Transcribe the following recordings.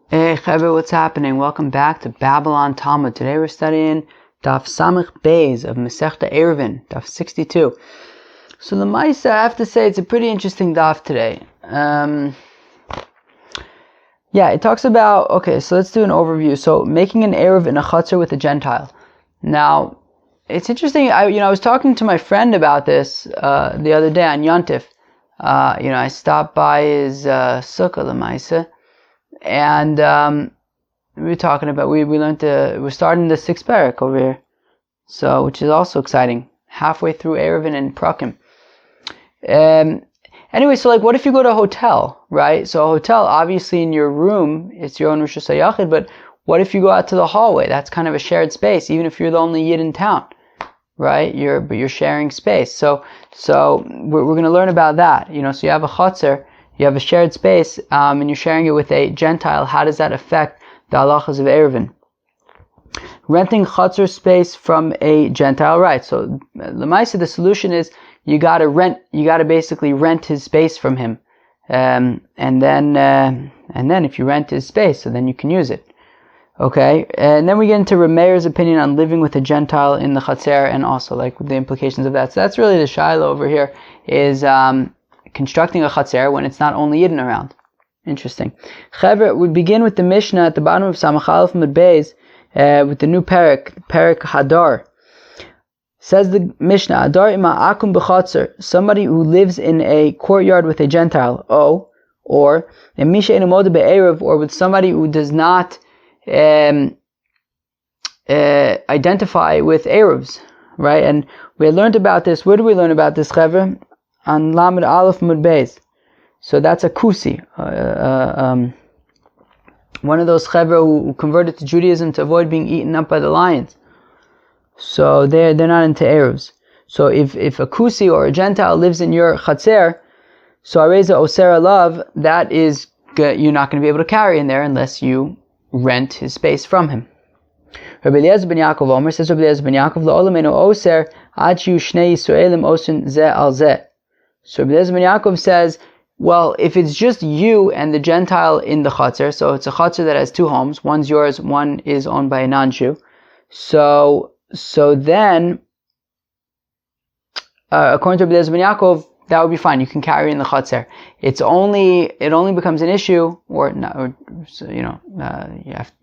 Hey Chevra, what's happening? Welcome back to Babylon Talmud. Today we're studying Daf Samich Beis of Masechta Ayruvin, Daf 62. So the Maisa, I have to say, it's a pretty interesting Daf today. It talks about, so let's do an overview. So making an Ayruv in a chutzner with a Gentile. Now, it's interesting, I was talking to my friend about this the other day on Yontif. I stopped by his sukkah, the Maisa. And we were talking about, we're starting the 6th parak over here, so which is also exciting, halfway through Ayruvin and Prakim. Anyway, so what if you go to a hotel, right? So a hotel, obviously in your room, it's your own Rosh Hashanah, but what if you go out to the hallway? That's kind of a shared space, even if you're the only Yid in town, right? But you're sharing space. So we're going to learn about that. So you have a chotzer, you have a shared space, and you're sharing it with a Gentile. How does that affect the halachas of Ayruvin? Renting chutzner space from a Gentile, right? So, Lemaisa, the solution is you gotta basically rent his space from him, and then if you rent his space, so then you can use it. Okay, and then we get into Rameir's opinion on living with a Gentile in the chatzer, and also the implications of that. So that's really the shaila over here is constructing a chatzer when it's not only Yidden around. Interesting. Chevra, we begin with the Mishnah at the bottom of Samach Aleph Mud Beis with the new parak Hadar. Says the Mishnah, Hadar ima akum b'chatzer, somebody who lives in a courtyard with a Gentile, or a misha in a moda be'eruv, or with somebody who does not identify with Eruvs, right? And we learned about this. Where do we learn about this, Chevra? On Lamed Aleph Mud Beis. So that's a kusi, one of those chevra who converted to Judaism to avoid being eaten up by the lions. So they're not into Eruvs. So if a kusi or a Gentile lives in your chatzer, so areza oser alav, that is you're not going to be able to carry in there unless you rent his space from him. Rabbi Eliezer ben Yaakov Omer says, Rabbi Eliezer ben Yaakov la'olamenu oser ad shiu shnei Yisraelim osin zeh al zeh. So Rabbi Eliezer ben Yaakov says, well, if it's just you and the Gentile in the chutzner, so it's a chutzner that has two homes, one's yours, one is owned by a non-Jew. So then, according to Rabbi Eliezer ben Yaakov, that would be fine. You can carry in the chutzner. It only becomes an issue, it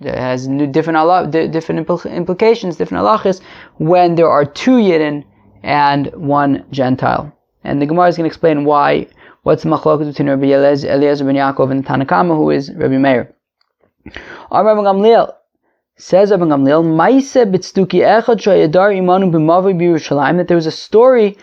has different implications, different halachas, when there are two Yidden and one Gentile. And the Gemara is going to explain what's the machlokas between Rabbi Eliezer ben Yaakov and Tanakama, who is Rabbi Meir. Rabbi Gamliel says, Rabbi Gamliel, Maise b'tzduki echad shayadar imanu b'mavoi b'Yerushalayim, that there was a story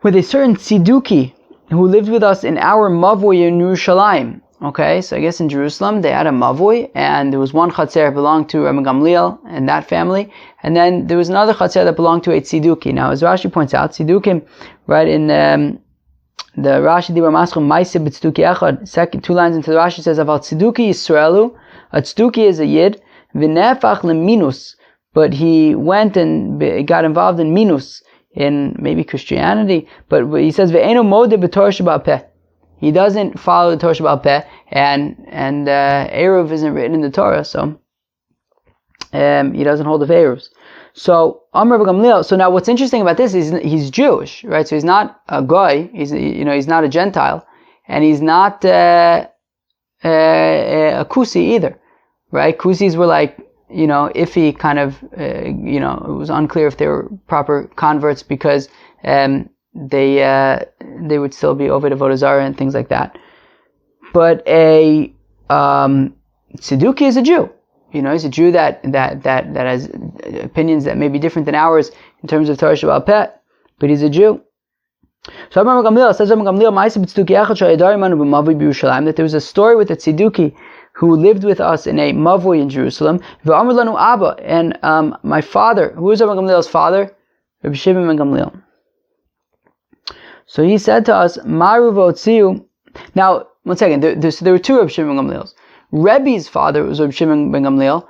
with a certain tziduki who lived with us in our mavoi in Yerushalayim. Okay, so I guess in Jerusalem they had a mavoi, and there was one chatzer belonged to Rabbi Gamliel and that family, and then there was another chatzer that belonged to a tziduki. Now, as Rashi points out, tzidukim, right, in the Rashi Dibur Maschum, Maise b'tzduki echad, second 2 lines into the Rashi says, Aval tziduki Yisraelu, a tziduki is a yid, v'nefach leminus, but he went and got involved in minus, in maybe Christianity, but he says, ve'eno modeh b'torah sheba'al peh. He doesn't follow the Torah Sheba'al Peh, and Ayruv isn't written in the Torah, so he doesn't hold of Ayruvs. So Amar Gamliel. So now, what's interesting about this is he's Jewish, right? So he's not a goy. He's not a Gentile, and he's not a kusi either, right? Kusis were iffy, kind of. It was unclear if they were proper converts because they would still be Oved Avodah Zarah and things like that. But a tzeduki is a Jew. He's a Jew that has opinions that may be different than ours in terms of Torah Sheba'al Peh, but he's a Jew. So Rabbi Gamliel says, that there was a story with a tzeduki who lived with us in a mavoi in Jerusalem. And my father, who is Rabbi Gamliel's father? Rabbi Shimon ben Gamliel. So he said to us, Maru v'otziu. Now, one second, there were two Rabbi Shimon ben Gamliels. Rebbe's father was Rabbi Shimon ben Gamliel.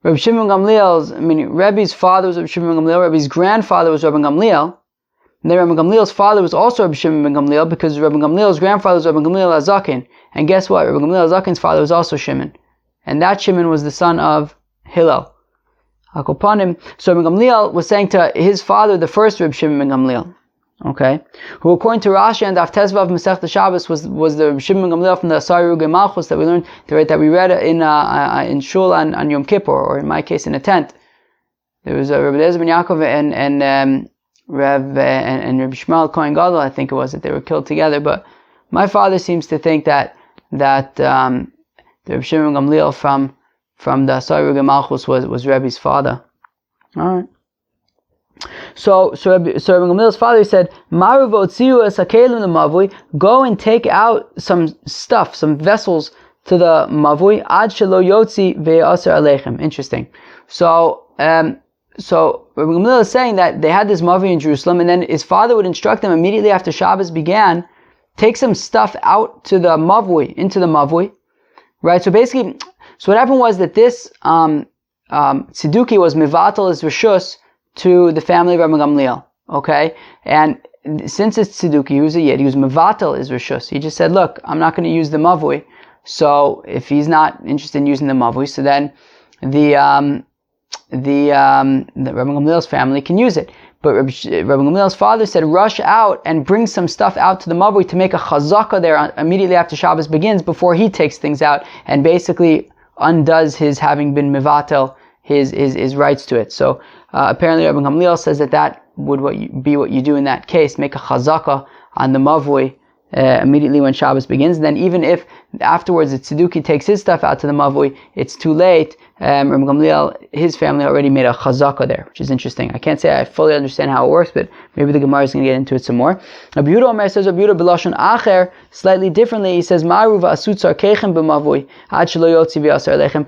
Rebbe's father was Rabbi Shimon ben Gamliel. Rebbe's grandfather was Rabbi Gamliel. And then Rabbi Gamliel's father was also Rabbi Shimon ben Gamliel, because Rabbi Gamliel's grandfather was Rabbi Gamliel HaZaken. And guess what? Rabbi Gamliel HaZaken's father was also Shimon. and that Shimon was the son of Hillel. Hakopanim. So Rabbi Gamliel was saying to his father, the first Reb Shimon ben Gamliel, okay, who according to Rashi and Daf Tezvav Masechta Shabbos was the Reb Shimon ben Gamliel from the Ayruvin Malchus that we learned, that we read in Shul on Yom Kippur, or in my case in a tent. There was Rabbi Eliezer ben Yaakov and Rabbi Shmuel Kohen Gadol, I think it was, that they were killed together. But my father seems to think that the Reb Shimon ben Gamliel from the Ayruvin Malchus was Rebbe's father. All right. So Rabbi Gamliel's father said, "Maru v'otziu es hakelim lemavui." Go and take out some stuff, some vessels to the mavui. Ad shelo yotzi ve'aser aleichem. Interesting. So Rabbi Gamliel is saying that they had this mavui in Jerusalem, and then his father would instruct them immediately after Shabbos began, take some stuff out to the mavui, into the mavui, right? So basically, so what happened was that this tzeduki was mivatal as rishus to the family of Rabbi Gamliel, okay? And since it's tzeduki, he was a yid, he was mivatal as rishus. He just said, look, I'm not going to use the mavui. So if he's not interested in using the mavui, so then the Rabbi Gamliel's family can use it. But Rabbi Gamliel's father said, rush out and bring some stuff out to the mavui to make a chazaka there immediately after Shabbos begins, before he takes things out and basically undoes his having been mivatel, his rights to it. So apparently Rabbi Gamliel says that would be what you do in that case, make a chazaka on the mavui immediately when Shabbos begins. And then even if afterwards the tzeduki takes his stuff out to the mavui, it's too late. Rabbi Gamliel, his family already made a chazaka there, which is interesting. I can't say I fully understand how it works, but maybe the Gemara is going to get into it some more. Rabbi Yehuda Omer says, Rabbi Yehuda b'lashon acher, slightly differently, he says, Ma'aru v'asut tzarkeichem b'mavui, ad shelo yotzi v'yaser aleichem.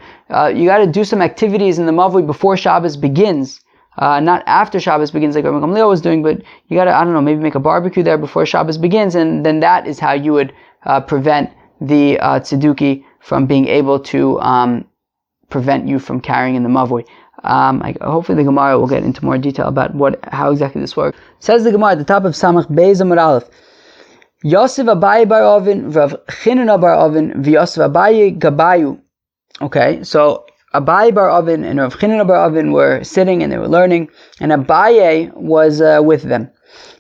You got to do some activities in the mavui before Shabbos begins. Not after Shabbos begins like Rabbi Gamliel was doing, but you got to, I don't know, maybe make a barbecue there before Shabbos begins, and then that is how you would prevent the tzeduki from being able to prevent you from carrying in the mavui. Hopefully the Gemara will get into more detail about how exactly this works. Says the Gemara at the top of Samach Beis Amud Aleph, Yosef Abaye bar Ovin, Rav Chinana bar Ovin, v'Yosef Abaye gabayu. Okay, so Abaye bar Ovin and Rav Chinana bar Ovin were sitting and they were learning, and Abaye was with them.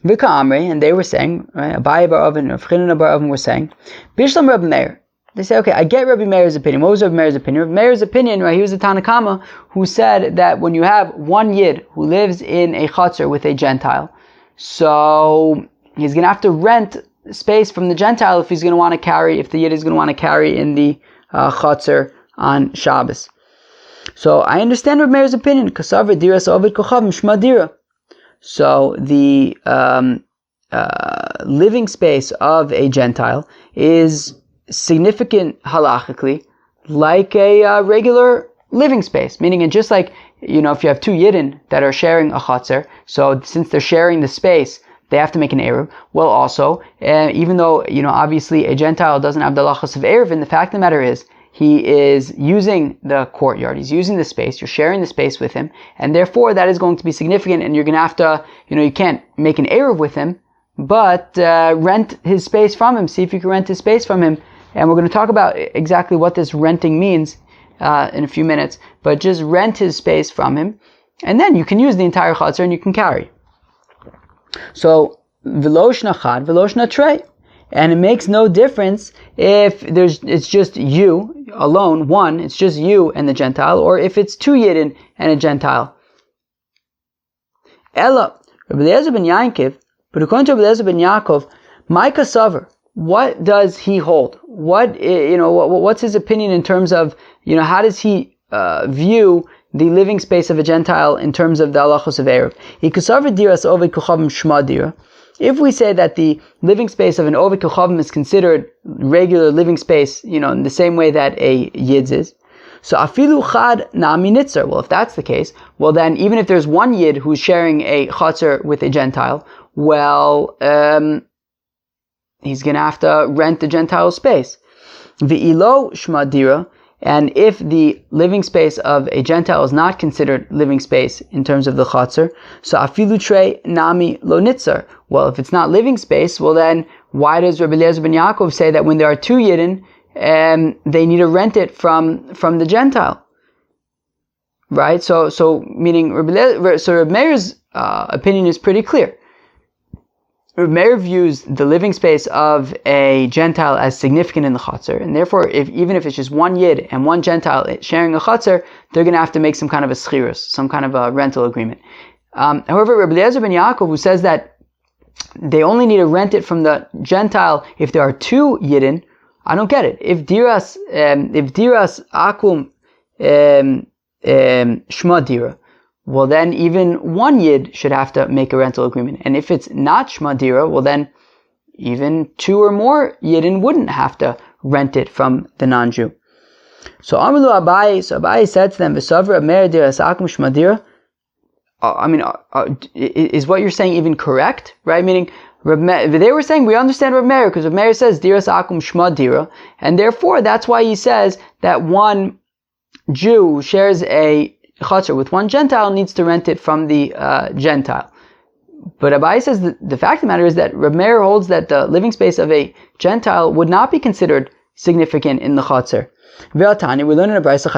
Vika Amri, and they were saying, right, Abaye bar Ovin and Rav Chinana bar Ovin were saying, Bishlam Rabbi Meir. They say, okay, I get Rabbi Meir's opinion. What was Rabbi Meir's opinion? Rabbi Meir's opinion, right, he was a Tanakama who said that when you have one yid who lives in a chutzner with a Gentile, so he's going to have to rent space from the Gentile if he's going to want to carry, if the yid is going to want to carry in the chutzner on Shabbos. So I understand Rabbi Meir's opinion. Kasavar diras ovid kochav mishma dira. So the living space of a Gentile is significant halachically like a regular living space, meaning and just like, if you have two yidden that are sharing a chutzner, so since they're sharing the space, they have to make an Ayruv. Well, also, even though, obviously a Gentile doesn't have the halachos of Ayruvin, the fact of the matter is, he is using the courtyard, he's using the space, you're sharing the space with him, and therefore that is going to be significant, and you're going to have to, you can't make an Ayruv with him, but rent his space from him, see if you can rent his space from him. And we're going to talk about exactly what this renting means in a few minutes, but just rent his space from him, and then you can use the entire chutzner and you can carry. So, v'loshna chad, v'loshna trei. And it makes no difference if it's just you alone, one, it's just you and the Gentile, or if it's two yidden and a Gentile. Ella, Rabbi Eliezer ben Yaakov, but according to Rabbi Eliezer ben Yaakov, Micah Savar, what does he hold? What's his opinion in terms of, how does he view the living space of a Gentile in terms of the halachos of Ayruv? If we say that the living space of an Ovid Kochavim is considered regular living space, in the same way that a Yid's is, so afilu chad nami nitzer. Well, if that's the case, well then even if there's one Yid who's sharing a chutzner with a Gentile, well, he's going to have to rent the Gentile space. V'ilo shmadira, and if the living space of a Gentile is not considered living space in terms of the chutzner, so afilu trei nami lo nitzer. Well, if it's not living space, well then why does Rabbi Eliezer ben Yaakov say that when there are two yidden they need to rent it from the Gentile, right? So meaning Reb Meir's opinion is pretty clear. Reb Meir views the living space of a Gentile as significant in the Chatzar, and therefore, even if it's just one Yid and one Gentile sharing a Chatzar, they're going to have to make some kind of a hatzeiros, some kind of a rental agreement. However, Reb Eliezer ben Yaakov, who says that they only need to rent it from the Gentile if there are two Yidden, I don't get it. If diras akum shma dira, well then even one Yid should have to make a rental agreement. And if it's not shma dira, well then even two or more Yidden wouldn't have to rent it from the non-Jew. So Amalu Abaye said to them, V'savra mer diras akum shma dira. Is what you're saying even correct? Right? Meaning, they were saying we understand Reb Meir because Reb Meir says diras akum shma dira, and therefore that's why he says that one Jew who shares a chatzar with one Gentile needs to rent it from the Gentile. But Abaye says that the fact of the matter is that Reb Meir holds that the living space of a Gentile would not be considered significant in the chatzar. We learn in a brayso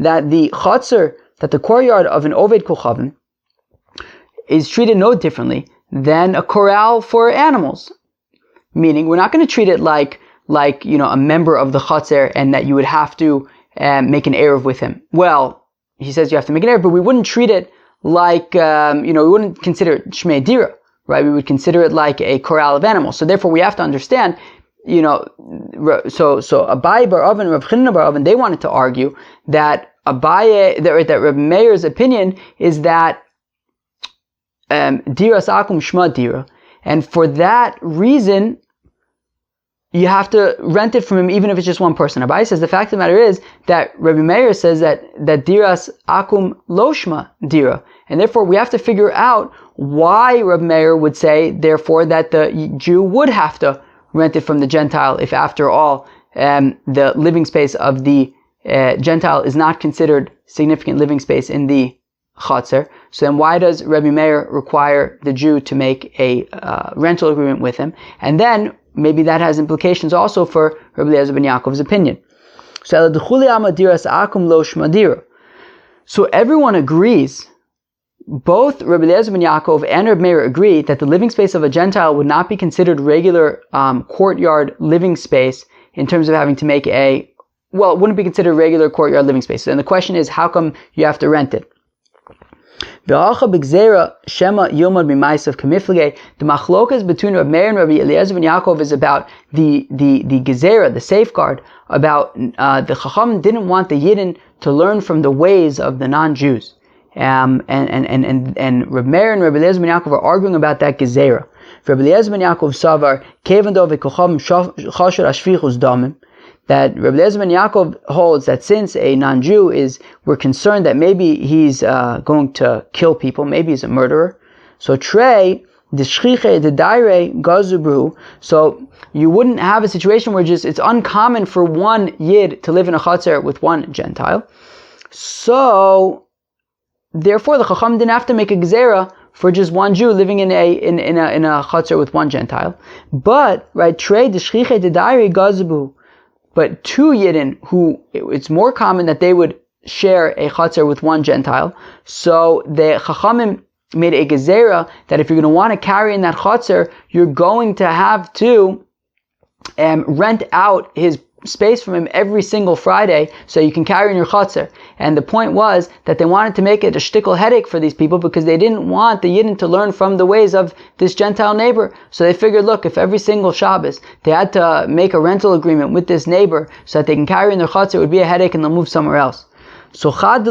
that the chatzar, that the courtyard of an Oved Kochavim is treated no differently than a corral for animals. Meaning, we're not going to treat it like a member of the chatzar and that you would have to make an Ayruv with him. Well, he says you have to make an Ayruv, but we wouldn't treat it like, we wouldn't consider it Shmei Dira, right? We would consider it like a corral of animals. So therefore we have to understand, so Abaye bar Oven, Rav Chanina bar Oven, they wanted to argue that that Reb Meir's opinion is that diras akum shma dira, and for that reason you have to rent it from him even if it's just one person. Abaye says the fact of the matter is that Rabbi Meir says that diras akum lo shma dira, and therefore we have to figure out why Rabbi Meir would say therefore that the Jew would have to rent it from the Gentile if after all the living space of the Gentile is not considered significant living space in the chatzar. So then why does Rabbi Meir require the Jew to make a rental agreement with him? And then maybe that has implications also for Rabbi Eliezer ben Yaakov's opinion. So everyone agrees, both Rabbi Eliezer ben Yaakov and Rabbi Meir agree that the living space of a Gentile would not be considered regular courtyard living space in terms of having to make it wouldn't be considered regular courtyard living space. And the question is, how come you have to rent it? The machlokas between Rabbi Meir and Rabbi Eliezer ben Yaakov is about the gezerah, the safeguard, about the Chacham didn't want the Yidden to learn from the ways of the non-Jews. And Rabbi Meir and Rabbi Eliezer ben Yaakov are arguing about that gezerah. Rabbi Eliezer ben Yaakov savar kevan do v'kocham chasher ashfichus damim, that Rabbi Eliezer ben Yaakov holds that since a non-Jew we're concerned that maybe he's going to kill people, maybe he's a murderer. So trei d'shchiche d'daire gazubru. So you wouldn't have a situation where it's uncommon for one Yid to live in a chatzar with one Gentile. So therefore the Chacham didn't have to make a gezerah for just one Jew living in a chatzar with one Gentile. But right, trei d'shchiche d'daire gazubru. But two Yidden, who it's more common that they would share a chatzar with one Gentile, so the Chachamim made a gezerah that if you're going to want to carry in that chatzar, you're going to have to rent out his space from him every single Friday so you can carry in your chatzar. And the point was that they wanted to make it a shtickle headache for these people because they didn't want the Yidden to learn from the ways of this Gentile neighbor. So they figured, look, if every single Shabbos they had to make a rental agreement with this neighbor so that they can carry in their chatzar, it would be a headache and they'll move somewhere else. So however,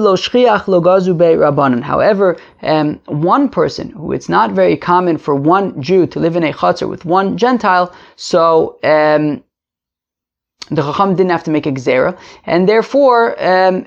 one person who it's not very common for one Jew to live in a chatzar with one Gentile, so the Chacham didn't have to make a gezerah, and therefore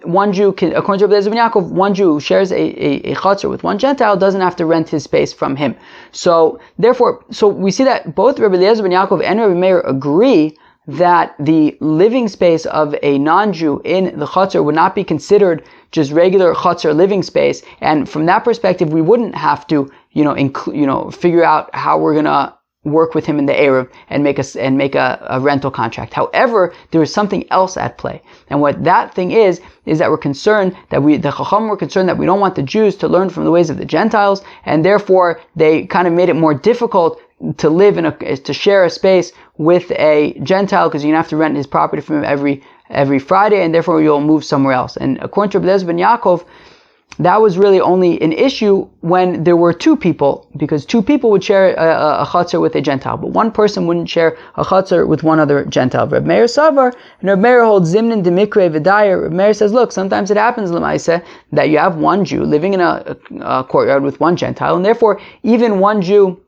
one Jew can, according to Rabbi Eliezer ben Yaakov, one Jew who shares a chatzar with one Gentile doesn't have to rent his space from him. So therefore, we see that both Rabbi Eliezer ben Yaakov and Rabbi Meir agree that the living space of a non-Jew in the chatzar would not be considered just regular chatzar living space, and from that perspective, we wouldn't have to, figure out how we're gonna work with him in the Ayruv and make a rental contract. However, there is something else at play. And what that thing is that we're concerned that the Chacham were concerned that we don't want the Jews to learn from the ways of the Gentiles, and therefore they kind of made it more difficult to share a space with a Gentile, because you have to rent his property from him every Friday, and therefore you'll move somewhere else. And according to Rabbi Eliezer ben Yaakov, that was really only an issue when there were two people, because two people would share a chatzer with a Gentile, but one person wouldn't share a chatzer with one other Gentile. Reb Meir Savar, and Reb Meir holds Zimnin Demikre V'Dayer. Reb Meir says, look, sometimes it happens, L'maisa, that you have one Jew living in a courtyard with one Gentile, and therefore even one Jew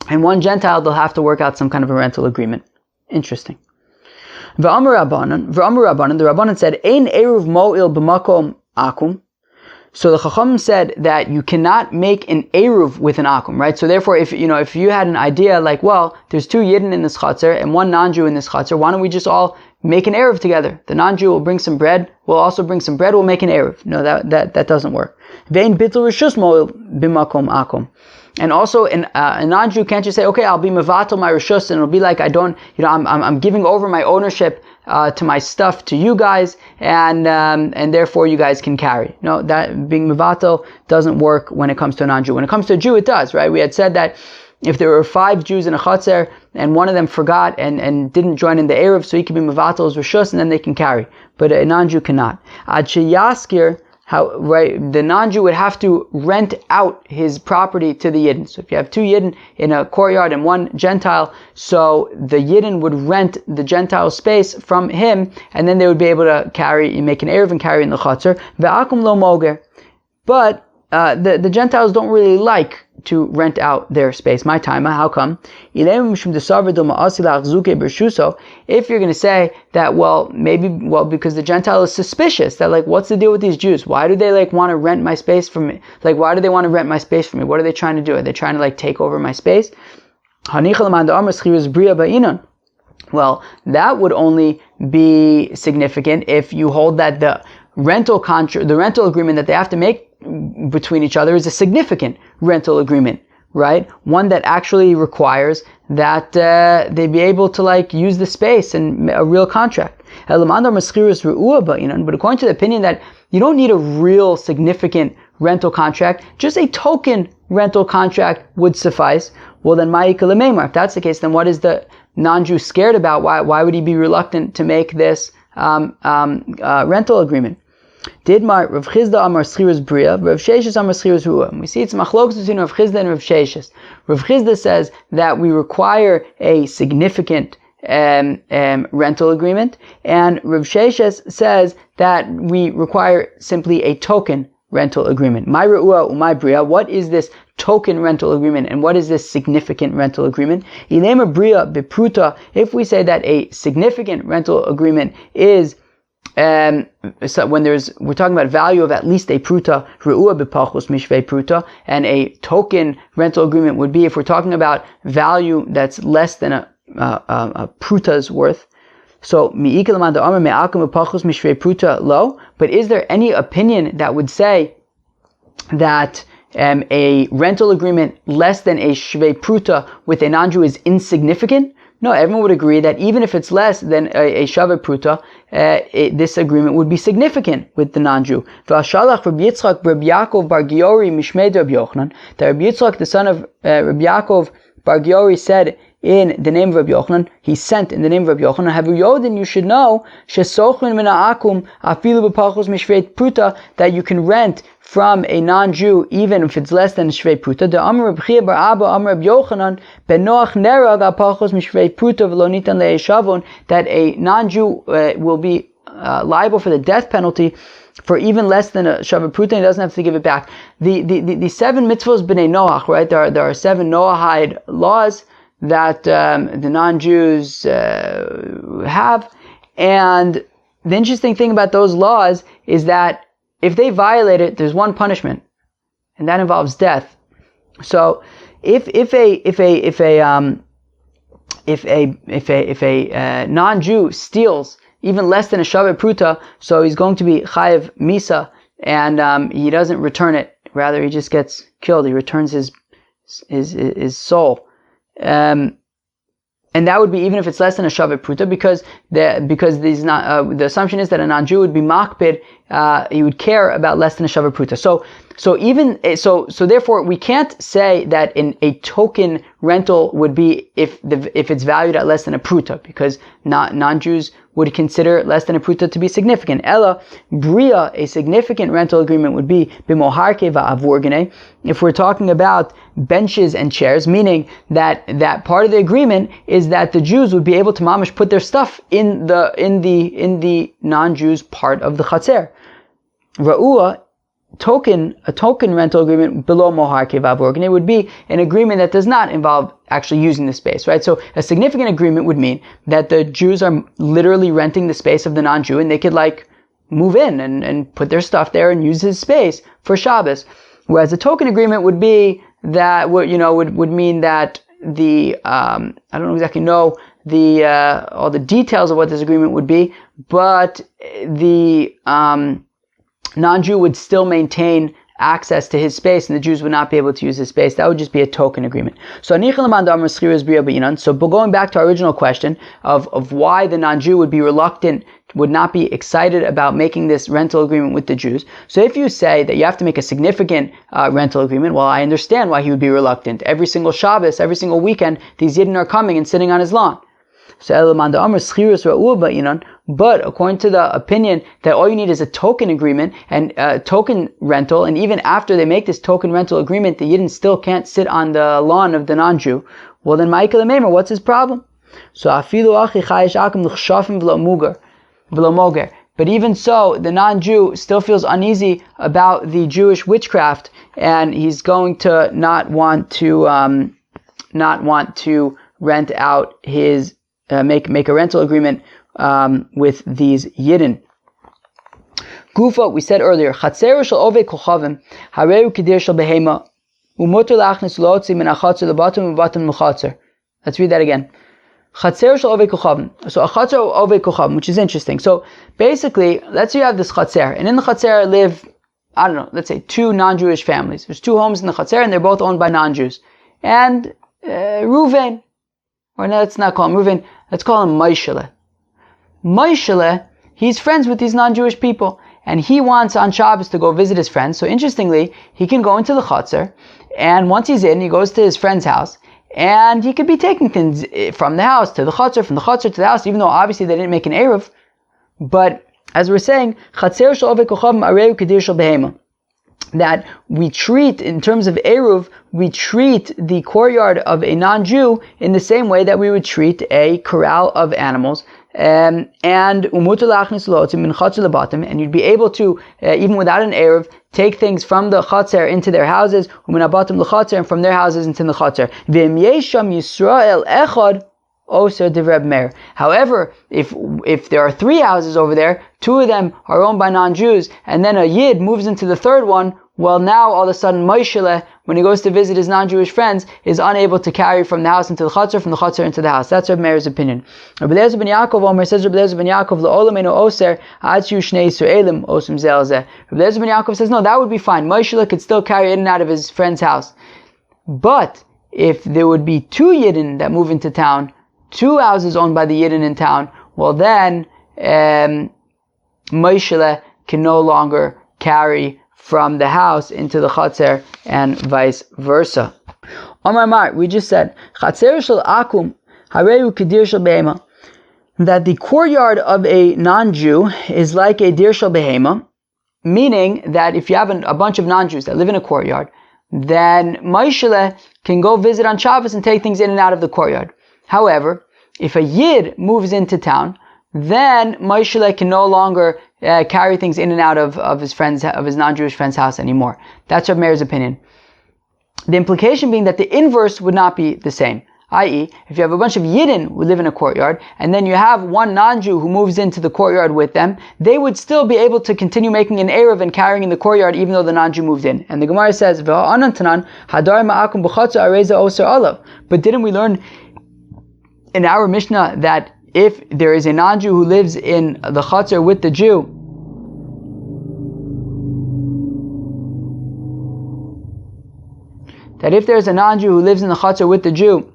and one Gentile, they'll have to work out some kind of a rental agreement. Interesting. V'amar Rabbanan, the Rabbanan said, Ein Ayruv Mo'il B'makom Akum. So the Chacham said that you cannot make an Ayruv with an Akum, right? So therefore, if you had an idea like, well, there's two Yidden in this Chatzar and one non-Jew in this Chatzar, why don't we just all make an Ayruv together? The non-Jew will bring some bread, we'll also bring some bread, we'll make an Ayruv. No, that doesn't work. Vein bittul rishus mo'il b'makom akum. And also, a non-Jew can't just say, okay, I'll be mevatel my rishus, and it'll be like I'm giving over my ownership to my stuff to you guys, and therefore you guys can carry. No, that being mevatel doesn't work when it comes to a non-Jew. When it comes to a Jew, it does, right? We had said that if there were 5 Jews in a chatzer and one of them forgot and didn't join in the Ayruv, so he can be mevatel his rishus, and then they can carry. But a non-Jew cannot. Ad sheyaskir, the non-Jew would have to rent out his property to the Yidden. So if you have 2 Yidden in a courtyard and 1 Gentile, so the Yidden would rent the Gentile space from him, and then they would be able to make an Ayruv and carry in the Chatzar. Ve'akum lo moger. But the Gentiles don't really like to rent out their space. My time, how come? If you're going to say that, because the Gentile is suspicious, that what's the deal with these Jews? Why do they want to rent my space from me? Why do they want to rent my space from me? What are they trying to do? Are they trying to take over my space? Well, that would only be significant if you hold that the rental agreement that they have to make between each other is a significant rental agreement, right? One that actually requires that they be able to use the space and a real contract. But according to the opinion that you don't need a real significant rental contract, just a token rental contract would suffice. Well, then if that's the case, then what is the non-Jew scared about? Why would he be reluctant to make this rental agreement? Didmar Rav Chizda Amar Schiras Bria, Rav Sheshes Amar Schiras Ruah. We see it's machlokas between Rav Chizda and Rav Sheshes. Rav Chizda says that we require a significant rental agreement, and Rav Sheshes says that we require simply a token rental agreement. My Ruah Umay Bria, what is this token rental agreement, and what is this significant rental agreement? Ilema Bria Bepruta, if we say that a significant rental agreement is so when we're talking about value of at least a pruta, re'ua b'pachos mishvei pruta, and a token rental agreement would be if we're talking about value that's less than a pruta's worth. So mi'ikalaman da'amar me'akum b'pachos mishvei pruta lo. But is there any opinion that would say that a rental agreement less than a shvei pruta with a non-Jew is insignificant? No, everyone would agree that even if it's less than a Shaveh Pruta, this agreement would be significant with the non-Jew. V'ashalach Rabbi Yitzchak Rabbi Yaakov Bar Giori Mishmei Rabbi Yochanan. That Rabbi Yitzchak, the son of Rabbi Yaakov Bar Giori, said in the name of Rabbi Yochanan, he sent in the name of Rabbi Yochanan, Havu Yodin, you should know, Shesochin Min Ha'akum Afilu B'Pachos Mishvei Pruta, that you can rent from a non-Jew even if it's less than Shvei Pruta. The Amar Reb Chia Bar Abba Amar Reb Yochanan Ben Noach Nerag Apachos Mishvei Pruta V'lo Nitan Le'eshavon, that a non-Jew will be liable for the death penalty for even less than a Shaveh Pruta, and he doesn't have to give it back. The 7 mitzvos b'nei Noach, right? There are 7 Noahide laws that the non-Jews have, and the interesting thing about those laws is that if they violate it, there's one punishment, and that involves death. So, if a non-Jew steals even less than a Shaveh Pruta, so he's going to be chayev misa, and he doesn't return it. Rather, he just gets killed. He returns his soul. and that would be even if it's less than a shavet pruta, because the assumption is that a non-Jew would be makpid, he would care about less than a shavet pruta. So therefore we can't say that a token rental would be if it's valued at less than a pruta, because non-Jews would consider less than a pruta to be significant. Ella bria, a significant rental agreement would be b'moharke va'avurgene, if we're talking about benches and chairs, meaning that part of the agreement is that the Jews would be able to mamish put their stuff in the non-Jews part of the chatzer. Ra'ua, a token rental agreement below mohar kevav organ, it would be an agreement that does not involve actually using the space, right? So a significant agreement would mean that the Jews are literally renting the space of the non-Jew, and they could move in and put their stuff there and use his space for Shabbos. Whereas a token agreement would be that would mean that I don't exactly know all the details of what this agreement would be, but the non-Jew would still maintain access to his space, and the Jews would not be able to use his space. That would just be a token agreement. So going back to our original question of why the non-Jew would be reluctant, would not be excited about making this rental agreement with the Jews. So if you say that you have to make a significant rental agreement, well, I understand why he would be reluctant. Every single Shabbos, every single weekend, these Yidden are coming and sitting on his lawn. But according to the opinion that all you need is a token agreement and token rental, and even after they make this token rental agreement, the Yidden still can't sit on the lawn of the non-Jew, well then Michael Meimer, what's his problem? So but even so, the non-Jew still feels uneasy about the Jewish witchcraft, and he's going to not want to rent out his make a rental agreement with these Yidden. Gufa, we said earlier, hatzeiros shel ovei kochavim harehu kedir shel behema u'mutar lachnis lotzi min hachatzer lebatim u'batim l'chatzer. Let's read that again. Hatzeiros shel ovei kochavim. So a chatzer ovei kochavim, which is interesting. So basically, let's say you have this chatzer, and in the chatzer live, I don't know, let's say 2 non-Jewish families. There's 2 homes in the chatzer, and they're both owned by non-Jews. And Ruvain, or no, let's not call him Ruvain, let's call him Moishele. Moishele, he's friends with these non-Jewish people, and he wants on Shabbos to go visit his friends. So interestingly, he can go into the Chatzar, and once he's in, he goes to his friend's house, and he could be taking things from the house to the Chatzar, from the Chatzar to the house, even though obviously they didn't make an Ayruv. But as we're saying, Chatzer shel ovei kochavim arehu kedir shel behema, that we treat, in terms of Ayruv, we treat the courtyard of a non-Jew in the same way that we would treat a corral of animals. And umutar lachnis lotzim min chatzer lebatim, and you'd be able to, even without an Ayruv, take things from the chatzer into their houses, umin habatim l'chatzer, and from their houses into the chatzer. V'im yesham Yisrael echad oser divrei Meir. However, if there are 3 houses over there, 2 of them are owned by non-Jews, and then a Yid moves into the 3rd one, well, now all of a sudden Moishele, when he goes to visit his non-Jewish friends, is unable to carry from the house into the Chatzar, from the Chatzar into the house. That's Reb Meir's opinion. Rabbi Eliezer ben Yaakov Omer, says Rabbi Eliezer ben Yaakov, L'olam eino oser, ad shiyu shnei Yisraelim osum ze al ze. Rabbi Eliezer ben Yaakov says, no, that would be fine. Moishele could still carry in and out of his friend's house. But if there would be 2 Yidden that move into town, 2 houses owned by the Yidden in town, well then, Moishele can no longer carry from the house into the Chatzar, and vice versa. Omar Mar, we just said, Chatzer shel akum harehu kedir shel behema, that the courtyard of a non-Jew is like a dir shel behema, meaning that if you have a bunch of non-Jews that live in a courtyard, then Moishele can go visit on Shabbos and take things in and out of the courtyard. However, if a Yid moves into town, then Moishele can no longer carry things in and out of his non-Jewish friend's house anymore. That's Reb Meir's opinion. The implication being that the inverse would not be the same. I.e., if you have a bunch of Yidden who live in a courtyard, and then you have one non-Jew who moves into the courtyard with them, they would still be able to continue making an Ayruv and carrying in the courtyard even though the non-Jew moved in. And the Gemara says, but didn't we learn in our Mishnah that if there is a non-Jew who lives in the Chatzar with the Jew, that if there's a non-Jew who lives in the Chatzar with the Jew,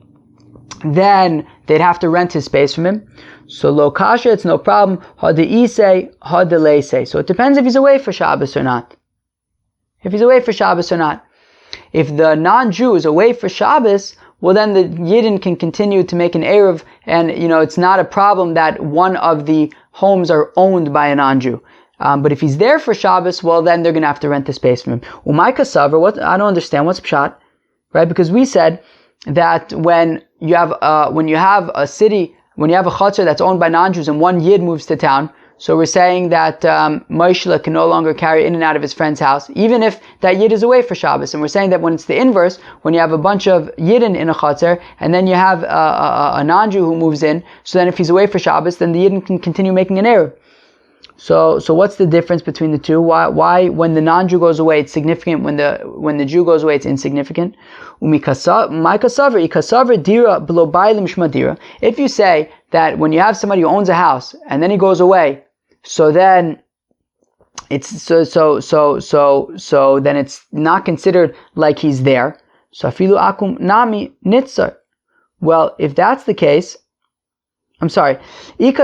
then they'd have to rent his space from him. So lo kasha, it's no problem. Hadeisei, hadeleisei. So it depends if he's away for Shabbos or not. If he's away for Shabbos or not. If the non-Jew is away for Shabbos, well then the Yidden can continue to make an Ayruv, and it's not a problem that one of the homes are owned by a non-Jew. But if he's there for Shabbos, well then they're going to have to rent the space from him. Umay kasaver, what I don't understand, what's pshat? Right? Because we said that when you have a city, when you have a chutzner that's owned by non-Jews and one Yid moves to town, so we're saying that Moishla can no longer carry in and out of his friend's house, even if that Yid is away for Shabbos. And we're saying that when it's the inverse, when you have a bunch of Yidden in a chutzner, and then you have a non-Jew who moves in, so then if he's away for Shabbos, then the Yidden can continue making an Eruv. So what's the difference between the two? Why when the non-Jew goes away it's significant, when the Jew goes away it's insignificant? If you say that when you have somebody who owns a house and then he goes away, so then it's then it's not considered like he's there. So afilu akum nami nitzar. Well, if that's the case, I'm sorry. If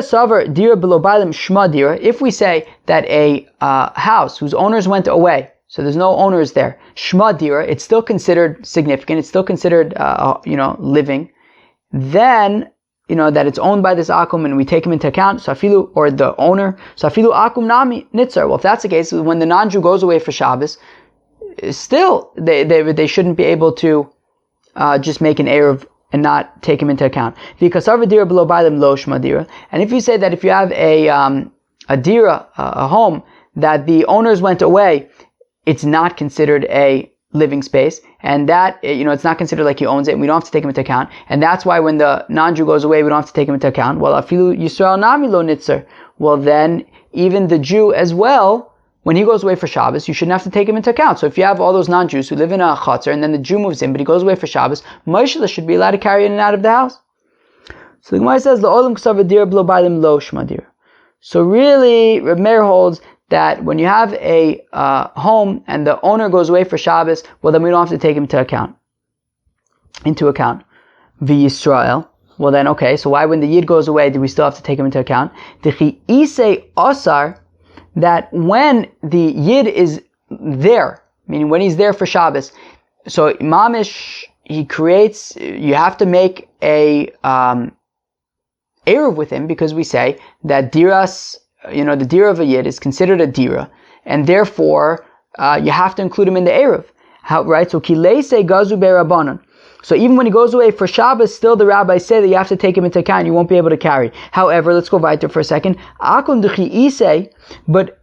we say that a house whose owners went away, so there's no owners there, shma dira, it's still considered significant. It's still considered, living. Then, that it's owned by this akum and we take him into account. Safilu, or the owner. Safilu akum nami nitzar. Well, if that's the case, when the non-Jew goes away for Shabbos, still they shouldn't be able to just make an Eruv and not take him into account. And if you say that if you have a dira, a home, that the owners went away, it's not considered a living space, and that, it's not considered like he owns it, and we don't have to take him into account. And that's why when the non-Jew goes away, we don't have to take him into account. Well, afilu Yisrael nami lo nitzer. Well, then, even the Jew as well, when he goes away for Shabbos, you shouldn't have to take him into account. So if you have all those non-Jews who live in a chutzner, and then the Jew moves in, but he goes away for Shabbos, Moishla should be allowed to carry in and out of the house. So the Gemara says, "La'olam k'sav dir b'lo bailim lo shmadir." So really, Reb Meir holds that when you have a home and the owner goes away for Shabbos, well then we don't have to take him into account. V'Yisrael. Well then, okay, so why when the Yid goes away do we still have to take him into account? D'chi isei osar, that when the Yid is there, meaning when he's there for Shabbos, so Mamish, you have to make a Ayruv with him, because we say that diras, the dira of a Yid is considered a dira, and therefore you have to include him in the Ayruv. Right? So kileise gazu be'rabanan. So even when he goes away for Shabbos, still the rabbis say that you have to take him into account, you won't be able to carry. However, let's go weiter for a second. But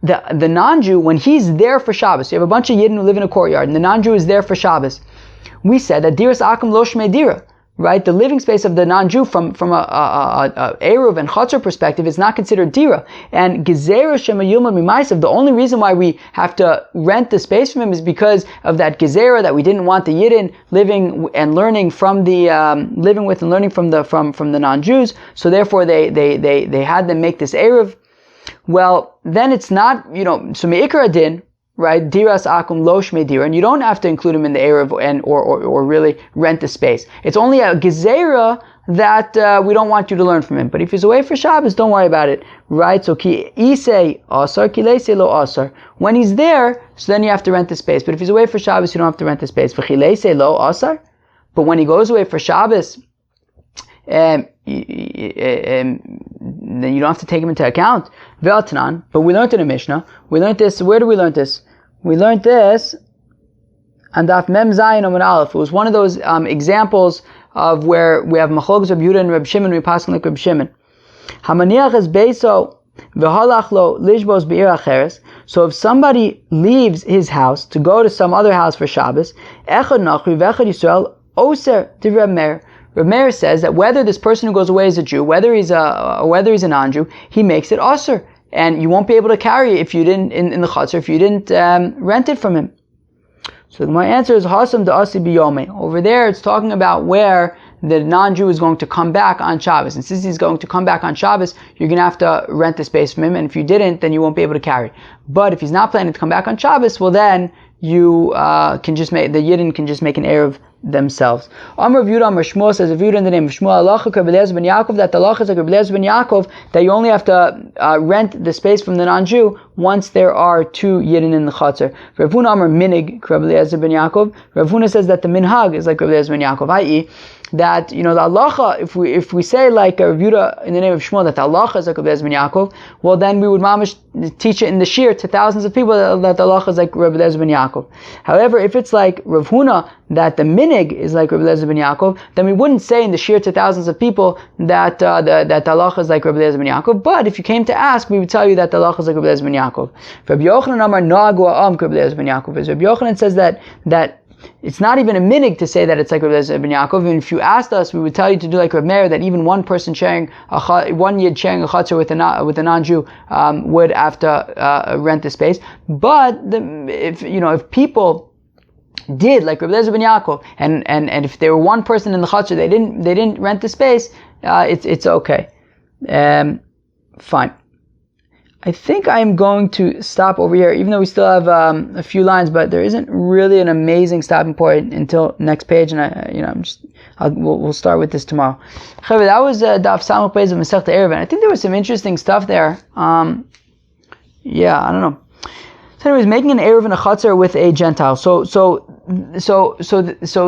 the non-Jew, when he's there for Shabbos, you have a bunch of Yidden who live in a courtyard, and the non-Jew is there for Shabbos. We said that diras akum lo shmei dira. Right, the living space of the non-Jew from a Ayruv and Chatzar perspective is not considered dira. And gezerah shemayilma mimaisav, the only reason why we have to rent the space from him is because of that gezerah, that we didn't want the Yidden living and learning from the living with and learning from the non-Jews. So therefore they had them make this Ayruv. Well, then it's not, so me'ikar adin, right? Diras akum lo shmei dira, and you don't have to include him in the Ayruv or really rent the space. It's only a gezerah that we don't want you to learn from him. But if he's away for Shabbos, don't worry about it, right? So ki isei asar, ki leisei lo asar. When he's there, so then you have to rent the space. But if he's away for Shabbos, you don't have to rent the space. V'chi leisei lo asar. But when he goes away for Shabbos, then you don't have to take him into account. Ve'atnan. But we learned in the Mishnah. We learned this. Where do we learn this? We learned this on Daf Mem Zayin Amud Aleph. It was one of those examples of where we have Machlokes Reb Yehuda and Reb Shimon, we pass like Reb Shimon. Hamaniach es beiso v'halach lo lishbos be'ir acheres. So if somebody leaves his house to go to some other house for Shabbos, echad nachri v'echad Yisrael oser divrei Reb Meir. Reb Meir says that whether this person who goes away is a Jew, whether he's a non-Jew, he makes it osir, and you won't be able to carry it if you didn't in the chutzner, if you didn't rent it from him. So my answer is hasam da'asi biyome. Over there, it's talking about where the non-Jew is going to come back on Shabbos, and since he's going to come back on Shabbos, you're going to have to rent the space from him, and if you didn't, then you won't be able to carry. But if he's not planning to come back on Shabbos, well then you the Yidden can just make an Ayruv themselves. Amar Rav Yehuda Amar Shmuel says, Rav Yehuda in the name of Shmuel, halacha Rabbi Eliezer ben Yaakov, that the halacha is like Rabbi Eliezer ben Yaakov, that you only have to rent the space from the non-Jew once there are 2 Yidden in the Chatzar. Rav Huna Amar Minig Rabbi Eliezer ben Yaakov. Rav Huna says that the minhag is like Rabbi Eliezer ben Yaakov, i.e., that, the halacha, if we say like Rav Yehuda in the name of Shmuel that the halacha is like Rabbi Eliezer ben Yaakov, well then we would mamish teach it in the shir to thousands of people that the halacha is like Rabbi Eliezer ben Yaakov. However, if it's like Rav Huna that the minig is like Rabbi Eliezer ben Yaakov, then we wouldn't say in the shir to thousands of people that that the halacha is like Rabbi Eliezer ben Yaakov. But if you came to ask, we would tell you that the halacha is like Rabbi Eliezer ben Yaakov. Rabbi Yochanan Amar Noagu Am Rabbi Eliezer ben Yaakov. Rabbi Yochanan says that it's not even a minig to say that it's like Rabbi Eliezer ben Yaakov. And if you asked us, we would tell you to do like Rabbi Meir, that even one person one yid sharing a chatzar with a non-Jew would have to rent the space. But if people did like Rabbi Eliezer ben Yaakov, and if there were one person in the chatzar, they didn't rent the space, it's okay. Fine. I think I'm going to stop over here, even though we still have a few lines, but there isn't really an amazing stopping point until next page, and we'll start with this tomorrow. That was Daf Samach Beis of Masechta Ayruvin. I think there was some interesting stuff there. I don't know. So anyways, making an Ayruvin a chatzar with a Gentile. So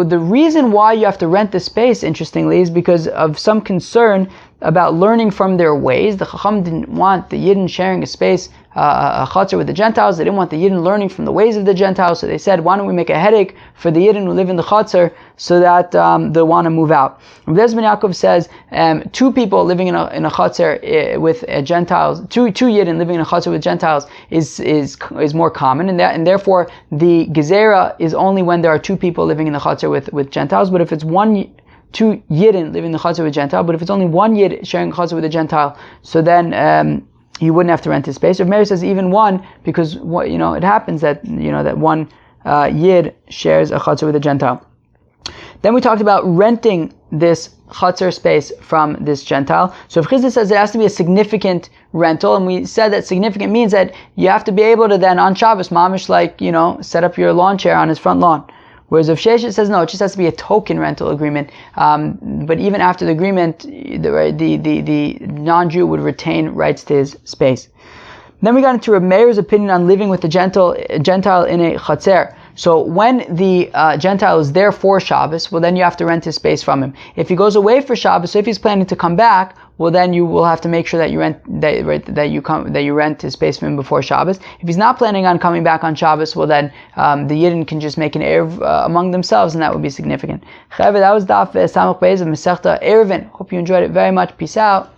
the reason why you have to rent the space, interestingly, is because of some concern about learning from their ways. The Chacham didn't want the Yidden sharing a space, a chatzar with the Gentiles. They didn't want the Yidden learning from the ways of the Gentiles. So they said, why don't we make a headache for the Yidden who live in the chatzar so that they want to move out. Rabbi Eliezer ben Yaakov says 2 people living in a chatzar with Gentiles, two Yidden living in a chatzar with Gentiles is more common, and therefore the gezerah is only when there are 2 people living in the chatzar with Gentiles. But if it's 2 Yidden living in the chatzar with a Gentile, but if it's only 1 Yid sharing a chatzar with a Gentile, so then you wouldn't have to rent his space. Rav Meir says even 1, because it happens that that 1 Yid shares a chatzar with a Gentile. Then we talked about renting this chatzar space from this Gentile. So if Chizda says it has to be a significant rental, and we said that significant means that you have to be able to then on Shabbos, mamish, set up your lawn chair on his front lawn. Whereas if Sheshet says no, it just has to be a token rental agreement. But even after the agreement, the non-Jew would retain rights to his space. Then we got into Rav Meir's opinion on living with the Gentile in a chatzer. So when the Gentile is there for Shabbos, well then you have to rent his space from him. If he goes away for Shabbos, so if he's planning to come back, well then you will have to make sure that you rent his space from him before Shabbos. If he's not planning on coming back on Shabbos, well then the Yidden can just make an Ayruv among themselves, and that would be significant. That was Daf Samach Beis of Masechta Ayruvin. Hope you enjoyed it very much. Peace out.